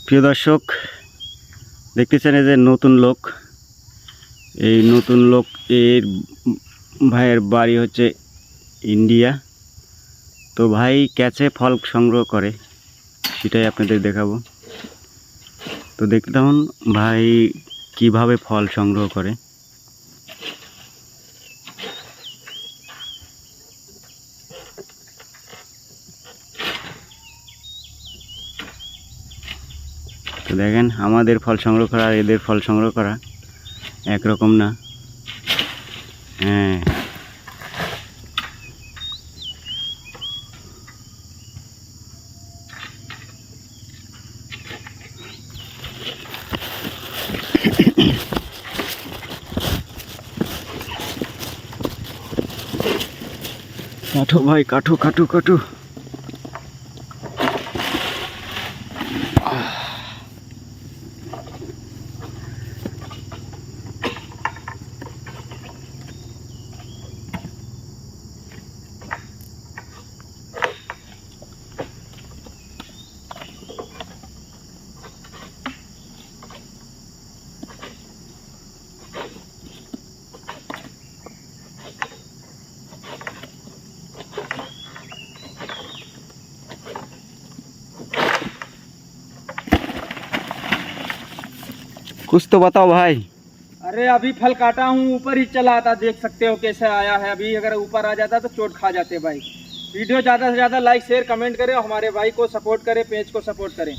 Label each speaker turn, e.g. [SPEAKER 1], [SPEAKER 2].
[SPEAKER 1] প্রিয় দর্শক, দেখতেছেন এই যে নতুন লোক, এই নতুন লোক এর ভাইয়ের বাড়ি হচ্ছে ইন্ডিয়া। তো ভাই ক্যাচে ফল সংগ্রহ করে, সেটাই আপনাদের দেখাবো। তো দেখলাম ভাই কিভাবে ফল সংগ্রহ করে। তো দেখেন আমাদের ফল সংগ্রহ করা আর এদের ফল সংগ্রহ করা একরকম না। হ্যাঁ, কাটো ভাই, কাটো কাটো কাটো। कुछ तो बताओ भाई।
[SPEAKER 2] अरे अभी फल काटा हूँ, ऊपर ही चला आता, देख सकते हो कैसे आया है। अभी अगर ऊपर आ जाता तो चोट खा जाते भाई। वीडियो ज़्यादा से ज़्यादा लाइक शेयर कमेंट करें, हमारे भाई को सपोर्ट करें, पेज को सपोर्ट करें।